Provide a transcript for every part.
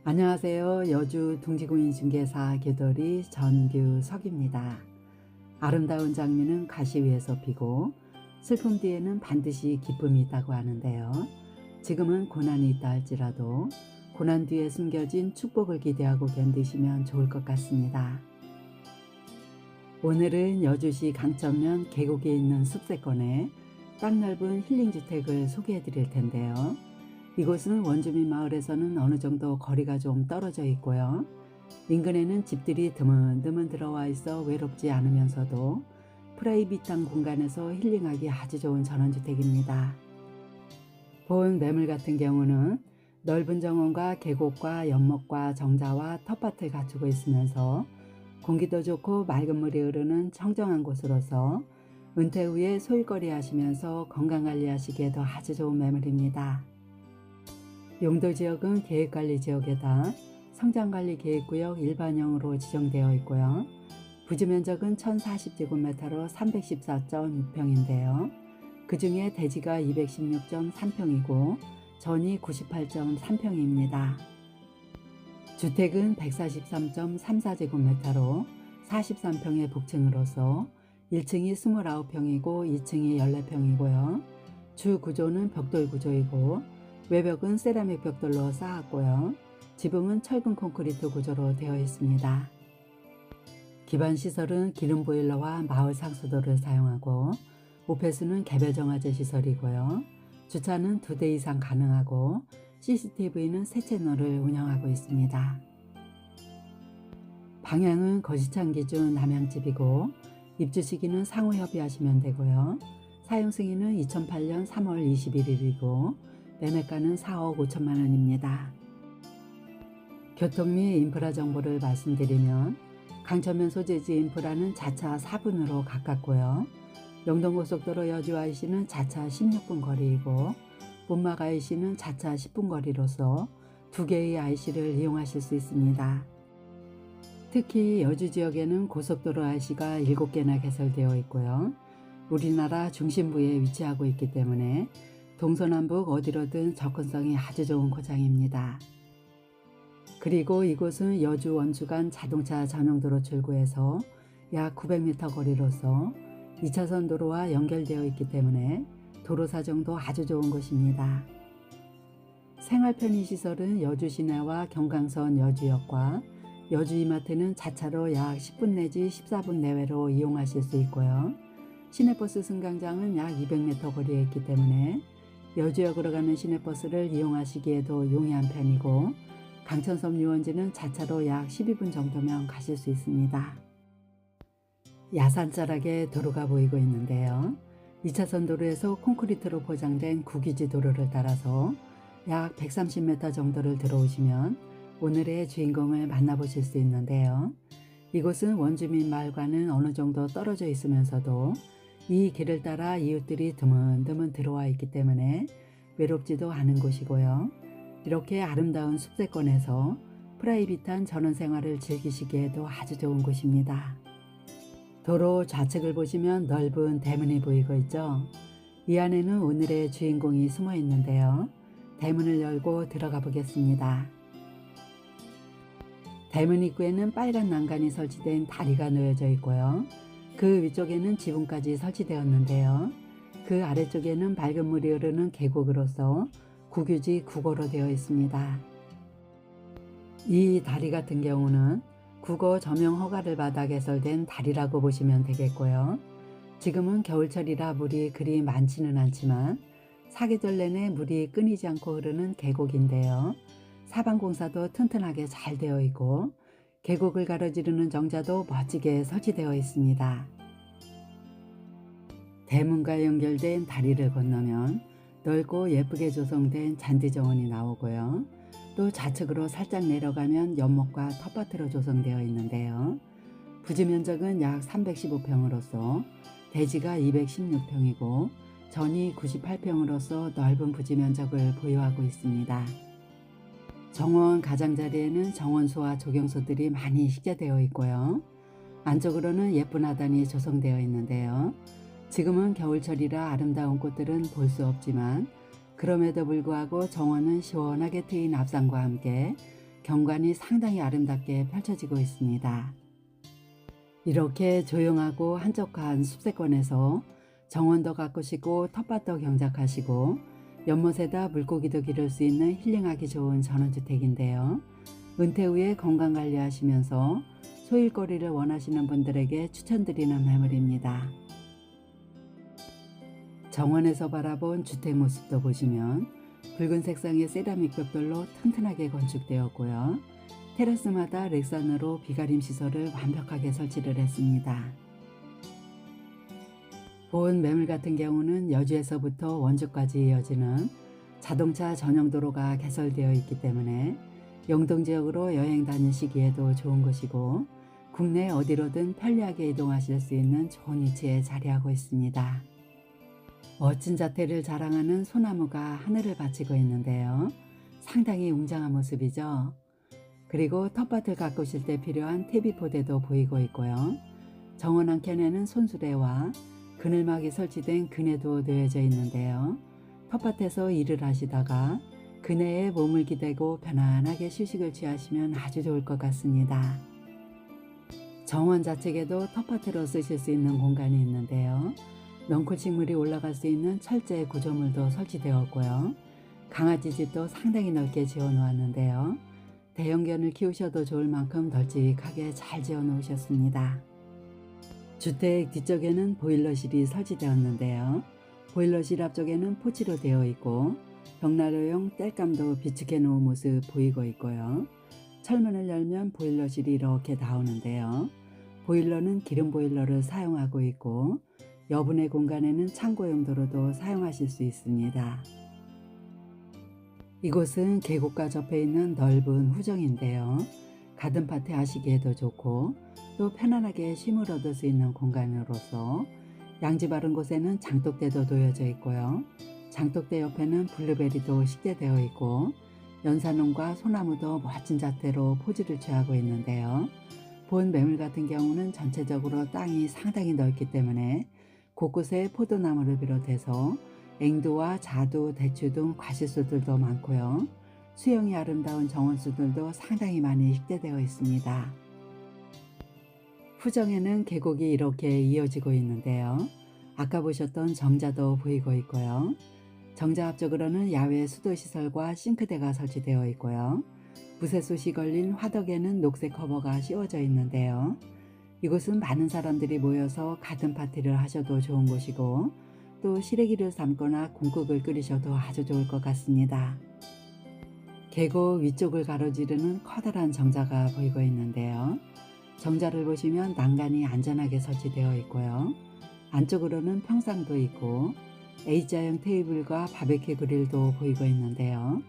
안녕하세요. 여주 둥지구인중개사 개돌이 전규석입니다. 아름다운 장미는 가시 위에서 피고 슬픔 뒤에는 반드시 기쁨이 있다고 하는데요. 지금은 고난이 있다 할지라도 고난 뒤에 숨겨진 축복을 기대하고 견디시면 좋을 것 같습니다. 오늘은 여주시 강천면 계곡에 있는 숲세권에 땅 넓은 힐링주택을 소개해 드릴 텐데요. 이곳은 원주민 마을에서는 어느 정도 거리가 좀 떨어져 있고요. 인근에는 집들이 드문드문 들어와 있어 외롭지 않으면서도 프라이빗한 공간에서 힐링하기 아주 좋은 전원주택입니다. 본 매물 같은 경우는 넓은 정원과 계곡과 연못과 정자와 텃밭을 갖추고 있으면서 공기도 좋고 맑은 물이 흐르는 청정한 곳으로서 은퇴 후에 소일거리 하시면서 건강관리 하시기에도 아주 좋은 매물입니다. 용도지역은 계획관리지역에다 성장관리계획구역 일반형으로 지정되어 있고요. 부지면적은 1040제곱미터로 314.6평인데요. 그 중에 대지가 216.3평이고 전이 98.3평입니다. 주택은 143.34제곱미터로 43평의 복층으로서 1층이 29평이고 2층이 14평이고요. 주 구조는 벽돌 구조이고 외벽은 세라믹 벽돌로 쌓았고요. 지붕은 철근 콘크리트 구조로 되어 있습니다. 기반 시설은 기름 보일러와 마을 상수도를 사용하고 오폐수는 개별 정화제 시설이고요. 주차는 2대 이상 가능하고 CCTV는 3채널을 운영하고 있습니다. 방향은 거시창 기준 남양집이고 입주 시기는 상호 협의하시면 되고요. 사용 승인은 2008년 3월 21일이고 매매가는 4억 5천만 원입니다. 교통 및 인프라 정보를 말씀드리면 강천면 소재지 인프라는 자차 4분으로 가깝고요. 영동고속도로 여주 IC는 자차 16분 거리이고 본막 IC는 자차 10분 거리로서 2개의 IC를 이용하실 수 있습니다. 특히 여주 지역에는 고속도로 IC가 7개나 개설되어 있고요. 우리나라 중심부에 위치하고 있기 때문에 동서남북 어디로든 접근성이 아주 좋은 고장입니다. 그리고 이곳은 여주 원주 간 자동차 전용도로 출구에서 약 900m 거리로서 2차선 도로와 연결되어 있기 때문에 도로 사정도 아주 좋은 곳입니다. 생활 편의시설은 여주 시내와 경강선 여주역과 여주 이마트는 자차로 약 10분 내지 14분 내외로 이용하실 수 있고요. 시내버스 승강장은 약 200m 거리에 있기 때문에 여주역으로 가는 시내버스를 이용하시기에도 용이한 편이고 강천섬 유원지는 자차로 약 12분 정도면 가실 수 있습니다. 야산자락에 도로가 보이고 있는데요. 2차선 도로에서 콘크리트로 포장된 국유지 도로를 따라서 약 130m 정도를 들어오시면 오늘의 주인공을 만나보실 수 있는데요. 이곳은 원주민 마을과는 어느 정도 떨어져 있으면서도 이 길을 따라 이웃들이 드문드문 들어와 있기 때문에 외롭지도 않은 곳이고요. 이렇게 아름다운 숲세권에서 프라이빗한 전원생활을 즐기시기에도 아주 좋은 곳입니다. 도로 좌측을 보시면 넓은 대문이 보이고 있죠. 이 안에는 오늘의 주인공이 숨어 있는데요. 대문을 열고 들어가 보겠습니다. 대문 입구에는 빨간 난간이 설치된 다리가 놓여져 있고요. 그 위쪽에는 지붕까지 설치되었는데요. 그 아래쪽에는 맑은 물이 흐르는 계곡으로서 국유지 국어로 되어 있습니다. 이 다리 같은 경우는 국어 점용 허가를 받아 개설된 다리라고 보시면 되겠고요. 지금은 겨울철이라 물이 그리 많지는 않지만 사계절 내내 물이 끊이지 않고 흐르는 계곡인데요. 사방공사도 튼튼하게 잘 되어 있고 계곡을 가로지르는 정자도 멋지게 설치되어 있습니다. 대문과 연결된 다리를 건너면 넓고 예쁘게 조성된 잔디정원이 나오고요. 또 좌측으로 살짝 내려가면 연못과 텃밭으로 조성되어 있는데요. 부지면적은 약 315평으로서 대지가 216평이고 전이 98평으로서 넓은 부지면적을 보유하고 있습니다. 정원 가장자리에는 정원소와 조경소들이 많이 식재되어 있고요. 안쪽으로는 예쁜 하단이 조성되어 있는데요. 지금은 겨울철이라 아름다운 꽃들은 볼 수 없지만 그럼에도 불구하고 정원은 시원하게 트인 앞산과 함께 경관이 상당히 아름답게 펼쳐지고 있습니다. 이렇게 조용하고 한적한 숲세권에서 정원도 가꾸시고 텃밭도 경작하시고 연못에다 물고기도 기를 수 있는 힐링하기 좋은 전원주택인데요. 은퇴 후에 건강관리하시면서 소일거리를 원하시는 분들에게 추천드리는 매물입니다. 정원에서 바라본 주택 모습도 보시면 붉은 색상의 세라믹 벽돌로 튼튼하게 건축되었고요. 테라스마다 렉산으로 비가림 시설을 완벽하게 설치를 했습니다. 본 매물 같은 경우는 여주에서부터 원주까지 이어지는 자동차 전용 도로가 개설되어 있기 때문에 영동 지역으로 여행 다니시기에도 좋은 곳이고 국내 어디로든 편리하게 이동하실 수 있는 좋은 위치에 자리하고 있습니다. 멋진 자태를 자랑하는 소나무가 하늘을 바치고 있는데요. 상당히 웅장한 모습이죠. 그리고 텃밭을 가꾸실 때 필요한 퇴비포대도 보이고 있고요. 정원 한켠에는 손수레와 그늘막이 설치된 그네도 놓여져 있는데요. 텃밭에서 일을 하시다가 그네에 몸을 기대고 편안하게 휴식을 취하시면 아주 좋을 것 같습니다. 정원 좌측에도 텃밭으로 쓰실 수 있는 공간이 있는데요. 넝쿨 식물이 올라갈 수 있는 철제 구조물도 설치되었고요. 강아지 집도 상당히 넓게 지어 놓았는데요. 대형견을 키우셔도 좋을 만큼 널찍하게 잘 지어 놓으셨습니다. 주택 뒤쪽에는 보일러실이 설치되었는데요. 보일러실 앞쪽에는 포치로 되어 있고 벽난로용 땔감도 비축해 놓은 모습 보이고 있고요. 철문을 열면 보일러실이 이렇게 나오는데요. 보일러는 기름 보일러를 사용하고 있고 여분의 공간에는 창고 용도로도 사용하실 수 있습니다. 이곳은 계곡과 접해 있는 넓은 후정인데요. 가든파티 하시기에도 좋고 또 편안하게 쉼을 얻을 수 있는 공간으로서 양지 바른 곳에는 장독대도 놓여져 있고요. 장독대 옆에는 블루베리도 식재되어 있고 연산홍과 소나무도 멋진 자태로 포즈를 취하고 있는데요. 본 매물 같은 경우는 전체적으로 땅이 상당히 넓기 때문에 곳곳에 포도나무를 비롯해서 앵두와 자두, 대추 등 과실수들도 많고요. 수영이 아름다운 정원수들도 상당히 많이 식재되어 있습니다. 후정에는 계곡이 이렇게 이어지고 있는데요. 아까 보셨던 정자도 보이고 있고요. 정자 앞쪽으로는 야외 수도시설과 싱크대가 설치되어 있고요. 무쇠솥이 걸린 화덕에는 녹색 커버가 씌워져 있는데요. 이곳은 많은 사람들이 모여서 가든파티를 하셔도 좋은 곳이고 또 시래기를 삶거나 콩국을 끓이셔도 아주 좋을 것 같습니다. 계곡 위쪽을 가로지르는 커다란 정자가 보이고 있는데요. 정자를 보시면 난간이 안전하게 설치되어 있고요. 안쪽으로는 평상도 있고 A자형 테이블과 바베큐 그릴도 보이고 있는데요.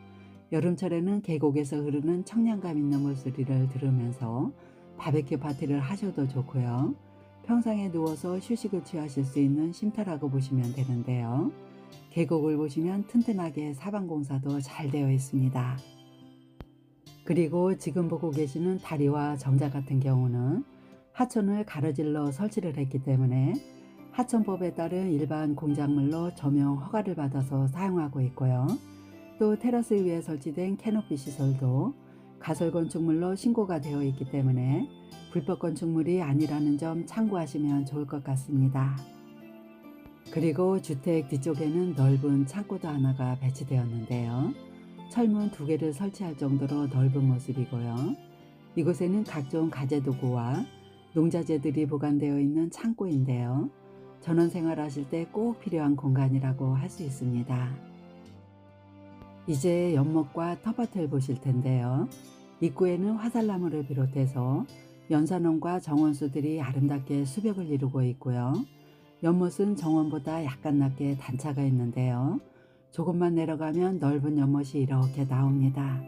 여름철에는 계곡에서 흐르는 청량감 있는 물소리를 들으면서 바베큐 파티를 하셔도 좋고요. 평상에 누워서 휴식을 취하실 수 있는 쉼터라고 보시면 되는데요. 계곡을 보시면 튼튼하게 사방공사도 잘 되어 있습니다. 그리고 지금 보고 계시는 다리와 정자 같은 경우는 하천을 가로질러 설치를 했기 때문에 하천법에 따른 일반 공작물로 점용 허가를 받아서 사용하고 있고요. 또 테라스 위에 설치된 캐노피 시설도 가설 건축물로 신고가 되어 있기 때문에 불법 건축물이 아니라는 점 참고하시면 좋을 것 같습니다. 그리고 주택 뒤쪽에는 넓은 창고도 하나가 배치되었는데요. 철문 2개를 설치할 정도로 넓은 모습이고요. 이곳에는 각종 가재도구와 농자재들이 보관되어 있는 창고인데요. 전원생활 하실 때 꼭 필요한 공간이라고 할 수 있습니다. 이제 연못과 텃밭을 보실 텐데요. 입구에는 화살나무를 비롯해서 연산홍과 정원수들이 아름답게 수벽을 이루고 있고요. 연못은 정원보다 약간 낮게 단차가 있는데요. 조금만 내려가면 넓은 연못이 이렇게 나옵니다.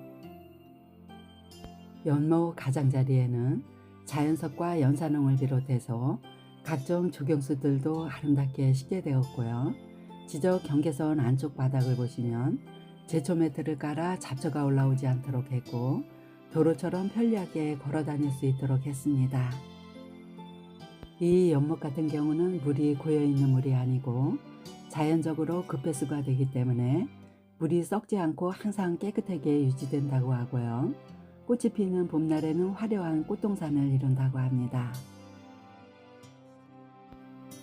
연못 가장자리에는 자연석과 연산홍을 비롯해서 각종 조경수들도 아름답게 식재되었고요. 지적 경계선 안쪽 바닥을 보시면 제초 매트를 깔아 잡초가 올라오지 않도록 했고 도로처럼 편리하게 걸어 다닐 수 있도록 했습니다. 이 연못 같은 경우는 물이 고여있는 물이 아니고 자연적으로 급배수가 되기 때문에 물이 썩지 않고 항상 깨끗하게 유지된다고 하고요. 꽃이 피는 봄날에는 화려한 꽃동산을 이룬다고 합니다.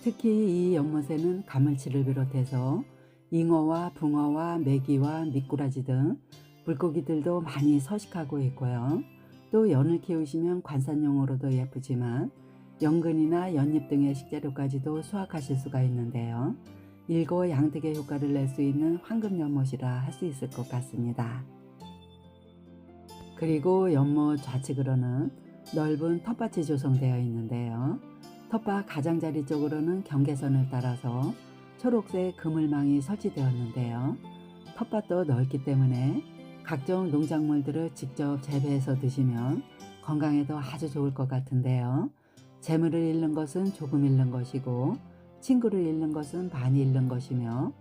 특히 이 연못에는 가물치를 비롯해서 잉어와 붕어와 메기와 미꾸라지 등 물고기들도 많이 서식하고 있고요. 또 연을 키우시면 관상용으로도 예쁘지만 연근이나 연잎 등의 식재료까지도 수확하실 수가 있는데요. 일거양득의 효과를 낼 수 있는 황금연못이라 할 수 있을 것 같습니다. 그리고 연못 좌측으로는 넓은 텃밭이 조성되어 있는데요. 텃밭 가장자리 쪽으로는 경계선을 따라서 초록색 그물망이 설치되었는데요. 텃밭도 넓기 때문에 각종 농작물들을 직접 재배해서 드시면 건강에도 아주 좋을 것 같은데요. 재물을 잃는 것은 조금 잃는 것이고 친구를 잃는 것은 많이 잃는 것이며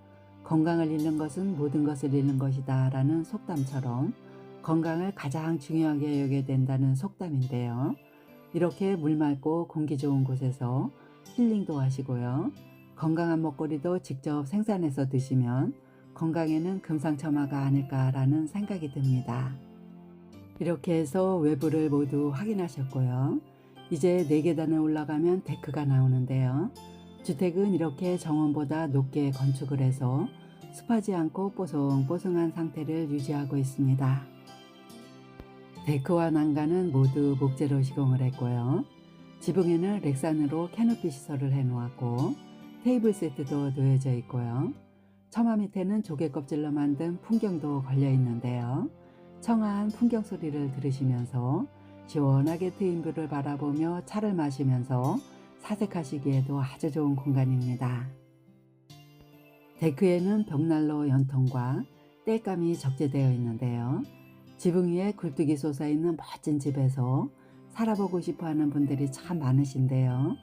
건강을 잃는 것은 모든 것을 잃는 것이다 라는 속담처럼 건강을 가장 중요하게 여겨야 된다는 속담인데요. 이렇게 물 맑고 공기 좋은 곳에서 힐링도 하시고요. 건강한 먹거리도 직접 생산해서 드시면 건강에는 금상첨화가 아닐까라는 생각이 듭니다. 이렇게 해서 외부를 모두 확인하셨고요. 이제 4계단을 올라가면 데크가 나오는데요. 주택은 이렇게 정원보다 높게 건축을 해서 습하지 않고 뽀송뽀송한 상태를 유지하고 있습니다. 데크와 난간은 모두 목재로 시공을 했고요. 지붕에는 렉산으로 캐노피 시설을 해놓았고 테이블 세트도 놓여져 있고요. 처마 밑에는 조개 껍질로 만든 풍경도 걸려 있는데요. 청아한 풍경 소리를 들으시면서 시원하게 트인 뷰를 바라보며 차를 마시면서 사색하시기에도 아주 좋은 공간입니다. 데크에는 벽난로 연통과 땔감이 적재되어 있는데요. 지붕 위에 굴뚝이 솟아있는 멋진 집에서 살아보고 싶어하는 분들이 참 많으신데요.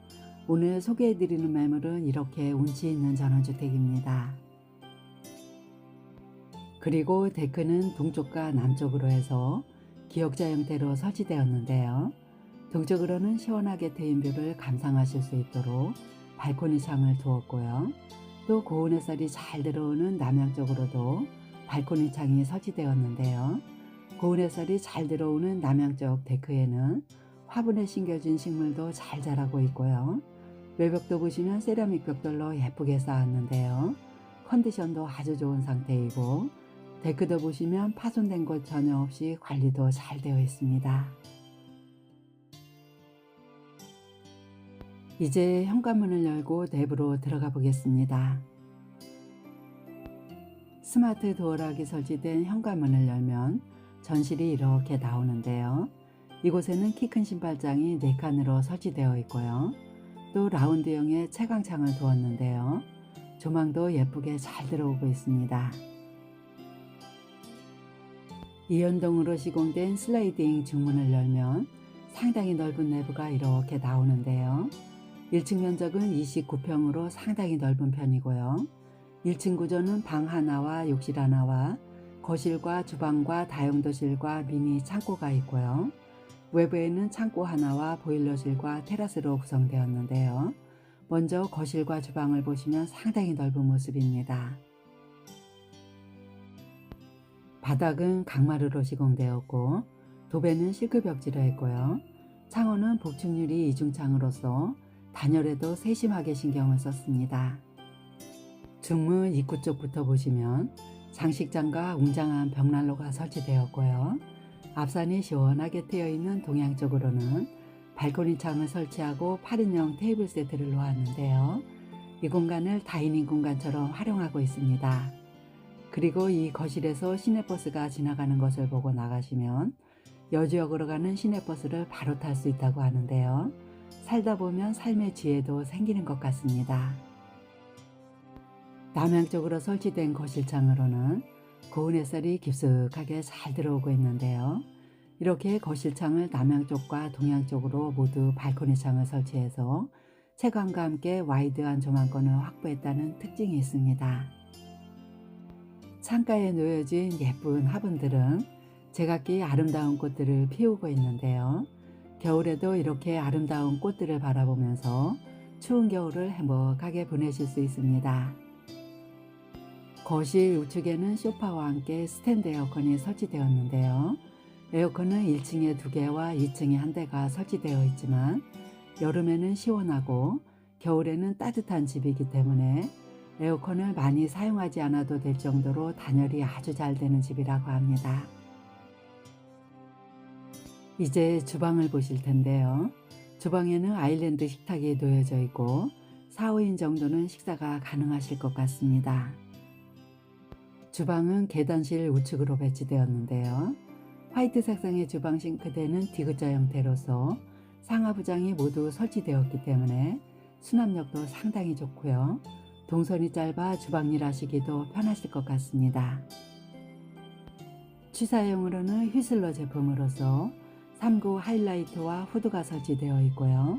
오늘 소개해드리는 매물은 이렇게 운치 있는 전원주택입니다. 그리고 데크는 동쪽과 남쪽으로 해서 기역자 형태로 설치되었는데요. 동쪽으로는 시원하게 트인 뷰를 감상하실 수 있도록 발코니 창을 두었고요. 또 고운 햇살이 잘 들어오는 남향쪽으로도 발코니 창이 설치되었는데요. 고운 햇살이 잘 들어오는 남향쪽 데크에는 화분에 심겨진 식물도 잘 자라고 있고요. 외벽도 보시면 세라믹 벽돌로 예쁘게 쌓았는데요. 컨디션도 아주 좋은 상태이고 데크도 보시면 파손된 곳 전혀 없이 관리도 잘 되어 있습니다. 이제 현관문을 열고 내부로 들어가 보겠습니다. 스마트 도어락이 설치된 현관문을 열면 전실이 이렇게 나오는데요. 이곳에는 키 큰 신발장이 4칸으로 설치되어 있고요. 또 라운드형의 채광창을 두었는데요. 조망도 예쁘게 잘 들어오고 있습니다. 이연동으로 시공된 슬라이딩 중문을 열면 상당히 넓은 내부가 이렇게 나오는데요. 1층 면적은 29평으로 상당히 넓은 편이고요. 1층 구조는 방 하나와 욕실 하나와 거실과 주방과 다용도실과 미니 창고가 있고요. 외부에는 창고 하나와 보일러실과 테라스로 구성되었는데요. 먼저 거실과 주방을 보시면 상당히 넓은 모습입니다. 바닥은 강마루로 시공되었고 도배는 실크벽지로 했고요. 창호는 복층유리 이중창으로서 단열에도 세심하게 신경을 썼습니다. 중문 입구 쪽부터 보시면 장식장과 웅장한 벽난로가 설치되었고요. 앞산이 시원하게 트여있는 동양 쪽으로는 발코니 창을 설치하고 8인용 테이블 세트를 놓았는데요. 이 공간을 다이닝 공간처럼 활용하고 있습니다. 그리고 이 거실에서 시내버스가 지나가는 것을 보고 나가시면 여주역으로 가는 시내버스를 바로 탈 수 있다고 하는데요. 살다 보면 삶의 지혜도 생기는 것 같습니다. 남향쪽으로 설치된 거실창으로는 고운 햇살이 깊숙하게 잘 들어오고 있는데요. 이렇게 거실창을 남향쪽과 동향쪽으로 모두 발코니 창을 설치해서 채광과 함께 와이드한 조망권을 확보했다는 특징이 있습니다. 창가에 놓여진 예쁜 화분들은 제각기 아름다운 꽃들을 피우고 있는데요. 겨울에도 이렇게 아름다운 꽃들을 바라보면서 추운 겨울을 행복하게 보내실 수 있습니다. 거실 우측에는 소파와 함께 스탠드 에어컨이 설치되었는데요. 에어컨은 1층에 2개와 2층에 1대가 설치되어 있지만 여름에는 시원하고 겨울에는 따뜻한 집이기 때문에 에어컨을 많이 사용하지 않아도 될 정도로 단열이 아주 잘 되는 집이라고 합니다. 이제 주방을 보실 텐데요. 주방에는 아일랜드 식탁이 놓여져 있고 4, 5인 정도는 식사가 가능하실 것 같습니다. 주방은 계단실 우측으로 배치되었는데요. 화이트 색상의 주방 싱크대는 D자 형태로서 상하부장이 모두 설치되었기 때문에 수납력도 상당히 좋고요. 동선이 짧아 주방일 하시기도 편하실 것 같습니다. 취사용으로는 휘슬러 제품으로서 3구 하이라이트와 후드가 설치되어 있고요.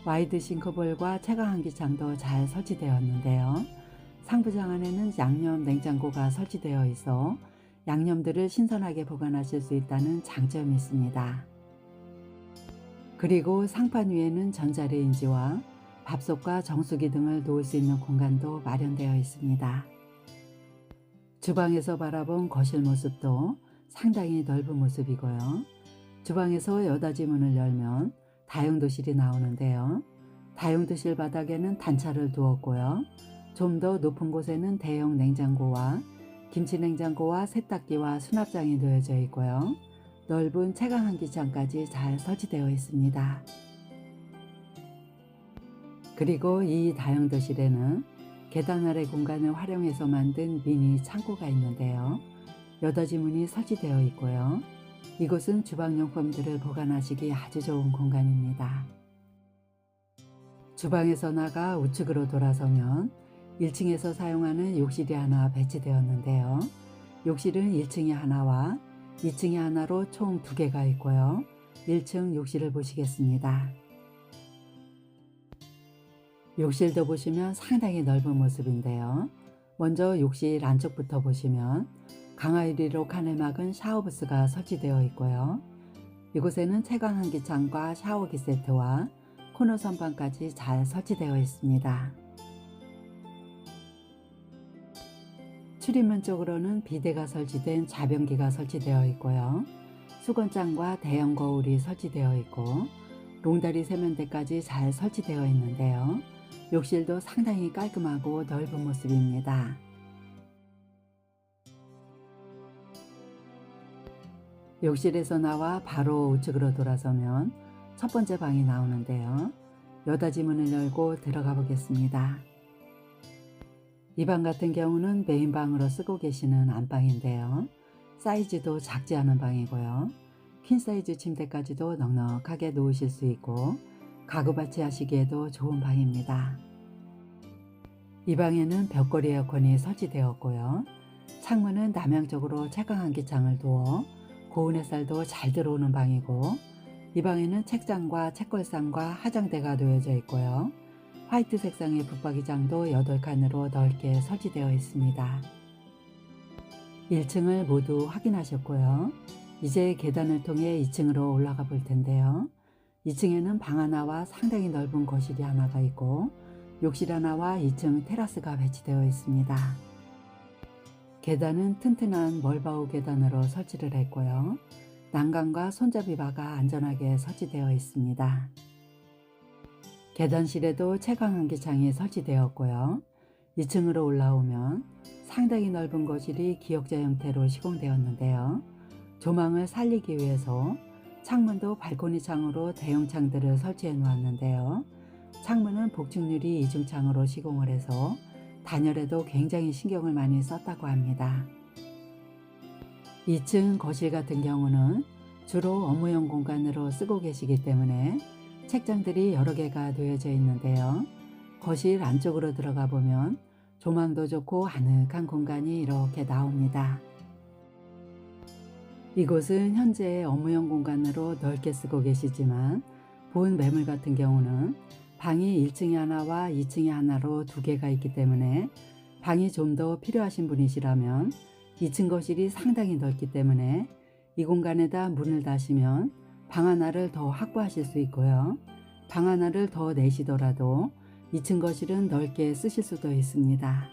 와이드 싱크볼과 채광환기창도 잘 설치되었는데요. 상부장 안에는 양념 냉장고가 설치되어 있어 양념들을 신선하게 보관하실 수 있다는 장점이 있습니다. 그리고 상판 위에는 전자레인지와 밥솥과 정수기 등을 놓을 수 있는 공간도 마련되어 있습니다. 주방에서 바라본 거실 모습도 상당히 넓은 모습이고요. 주방에서 여닫이 문을 열면 다용도실이 나오는데요. 다용도실 바닥에는 단차를 두었고요. 좀 더 높은 곳에는 대형 냉장고와 김치냉장고와 세탁기와 수납장이 놓여져 있고요. 넓은 채광환기창까지 잘 설치되어 있습니다. 그리고 이 다용도실에는 계단 아래 공간을 활용해서 만든 미니 창고가 있는데요. 여닫이 문이 설치되어 있고요. 이곳은 주방용품들을 보관하시기 아주 좋은 공간입니다. 주방에서 나가 우측으로 돌아서면 1층에서 사용하는 욕실이 하나 배치되었는데요. 욕실은 1층에 하나와 2층에 하나로 총 2개가 있고요. 1층 욕실을 보시겠습니다. 욕실도 보시면 상당히 넓은 모습인데요. 먼저 욕실 안쪽부터 보시면 강화 유리로 칸을 막은 샤워부스가 설치되어 있고요. 이곳에는 채광환기창과 샤워기 세트와 코너 선반까지 잘 설치되어 있습니다. 출입문 쪽으로는 비데가 설치된 자변기가 설치되어 있고요. 수건장과 대형 거울이 설치되어 있고 롱다리 세면대까지 잘 설치되어 있는데요. 욕실도 상당히 깔끔하고 넓은 모습입니다. 욕실에서 나와 바로 우측으로 돌아서면 첫 번째 방이 나오는데요. 여닫이 문을 열고 들어가 보겠습니다. 이 방 같은 경우는 메인방으로 쓰고 계시는 안방인데요. 사이즈도 작지 않은 방이고요. 퀸사이즈 침대까지도 넉넉하게 놓으실 수 있고 가구 받치하시기에도 좋은 방입니다. 이 방에는 벽걸이 에어컨이 설치되었고요. 창문은 남향쪽으로 채광환기창을 두어 고운 햇살도 잘 들어오는 방이고 이 방에는 책장과 책걸상과 화장대가 놓여져 있고요. 화이트 색상의 붙박이장도 8칸으로 넓게 설치되어 있습니다. 1층을 모두 확인하셨고요. 이제 계단을 통해 2층으로 올라가 볼 텐데요. 2층에는 방 하나와 상당히 넓은 거실이 하나가 있고 욕실 하나와 2층 테라스가 배치되어 있습니다. 계단은 튼튼한 멀바우 계단으로 설치를 했고요. 난간과 손잡이 바가 안전하게 설치되어 있습니다. 계단실에도 채광환기창이 설치되었고요. 2층으로 올라오면 상당히 넓은 거실이 기역자 형태로 시공되었는데요. 조망을 살리기 위해서 창문도 발코니 창으로 대형 창들을 설치해 놓았는데요. 창문은 복층유리 이중창으로 시공을 해서 단열에도 굉장히 신경을 많이 썼다고 합니다. 2층 거실 같은 경우는 주로 업무용 공간으로 쓰고 계시기 때문에 책장들이 여러 개가 놓여져 있는데요. 거실 안쪽으로 들어가 보면 조망도 좋고 아늑한 공간이 이렇게 나옵니다. 이곳은 현재 업무용 공간으로 넓게 쓰고 계시지만 본 매물 같은 경우는 방이 1층에 하나와 2층에 하나로 2개가 있기 때문에 방이 좀 더 필요하신 분이시라면 2층 거실이 상당히 넓기 때문에 이 공간에다 문을 닫으시면 방 하나를 더 확보하실 수 있고요. 방 하나를 더 내시더라도 2층 거실은 넓게 쓰실 수도 있습니다.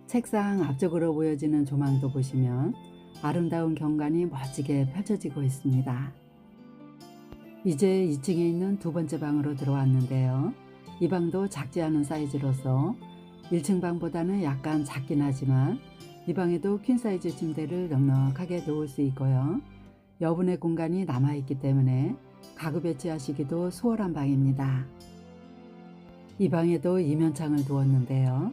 책상 앞쪽으로 보여지는 조망도 보시면 아름다운 경관이 멋지게 펼쳐지고 있습니다. 이제 2층에 있는 두 번째 방으로 들어왔는데요. 이 방도 작지 않은 사이즈로서 1층 방보다는 약간 작긴 하지만 이 방에도 퀸 사이즈 침대를 넉넉하게 놓을 수 있고요. 여분의 공간이 남아있기 때문에 가구 배치하시기도 수월한 방입니다. 이 방에도 이면창을 두었는데요.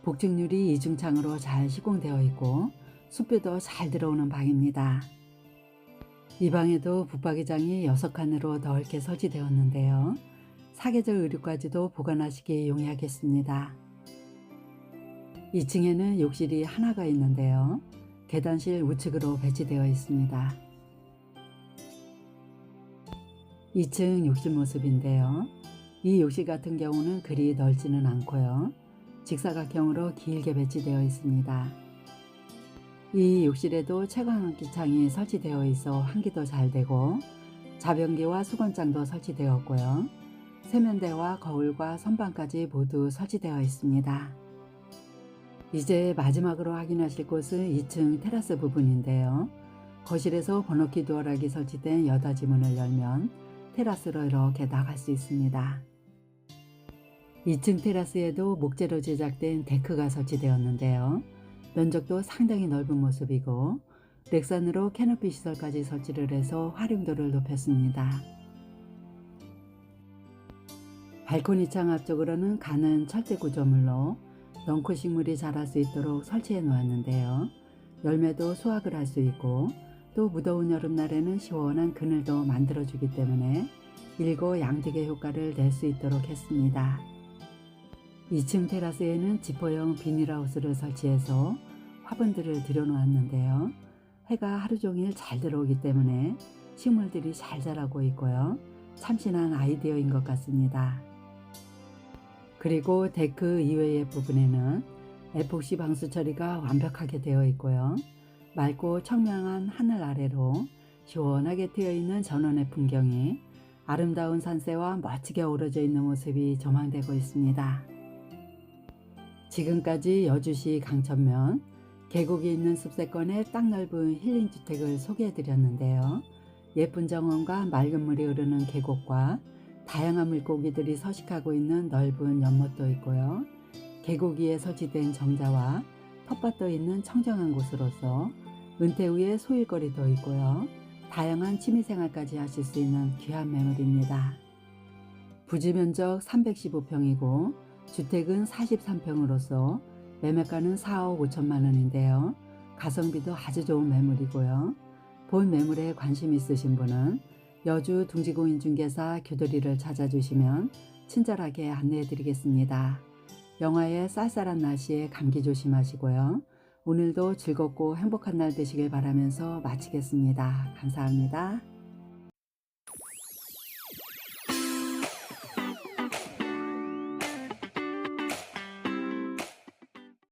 복층률이 이중창으로 잘 시공되어 있고 숯뷰도 잘 들어오는 방입니다. 이 방에도 붙박이장이 6칸으로 넓게 설치되었는데요. 사계절 의류까지도 보관하시기 용이하겠습니다. 2층에는 욕실이 하나가 있는데요. 계단실 우측으로 배치되어 있습니다. 2층 욕실 모습인데요. 이 욕실 같은 경우는 그리 넓지는 않고요. 직사각형으로 길게 배치되어 있습니다. 이 욕실에도 채광換기 창이 설치되어 있어 환기도 잘 되고 자변기와 수건장도 설치되었고요. 세면대와 거울과 선반까지 모두 설치되어 있습니다. 이제 마지막으로 확인하실 곳은 2층 테라스 부분인데요. 거실에서 번호키 도어락이 설치된 여닫이 문을 열면 테라스로 이렇게 나갈 수 있습니다. 2층 테라스에도 목재로 제작된 데크가 설치되었는데요. 면적도 상당히 넓은 모습이고 렉산으로 캐노피 시설까지 설치를 해서 활용도를 높였습니다. 발코니 창 앞쪽으로는 가는 철제 구조물로 넝쿨 식물이 자랄 수 있도록 설치해 놓았는데요. 열매도 수확을 할 수 있고 또 무더운 여름날에는 시원한 그늘도 만들어주기 때문에 일거양득의 효과를 낼 수 있도록 했습니다. 2층 테라스에는 지퍼형 비닐하우스를 설치해서 화분들을 들여놓았는데요. 해가 하루 종일 잘 들어오기 때문에 식물들이 잘 자라고 있고요. 참신한 아이디어인 것 같습니다. 그리고 데크 이외의 부분에는 에폭시 방수 처리가 완벽하게 되어 있고요. 맑고 청명한 하늘 아래로 시원하게 트여 있는 전원의 풍경이 아름다운 산세와 멋지게 어우러져 있는 모습이 조망되고 있습니다. 지금까지 여주시 강천면 계곡이 있는 숲세권의 땅 넓은 힐링주택을 소개해 드렸는데요. 예쁜 정원과 맑은 물이 흐르는 계곡과 다양한 물고기들이 서식하고 있는 넓은 연못도 있고요. 계곡 위에 설치된 정자와 텃밭도 있는 청정한 곳으로서 은퇴 후에 소일거리도 있고요. 다양한 취미생활까지 하실 수 있는 귀한 매물입니다. 부지 면적 315평이고 주택은 43평으로서 매매가는 4억 5천만 원인데요. 가성비도 아주 좋은 매물이고요. 본 매물에 관심 있으신 분은 여주 둥지공인중개사 규도리를 찾아주시면 친절하게 안내해 드리겠습니다. 영하의 쌀쌀한 날씨에 감기 조심하시고요. 오늘도 즐겁고 행복한 날 되시길 바라면서 마치겠습니다. 감사합니다.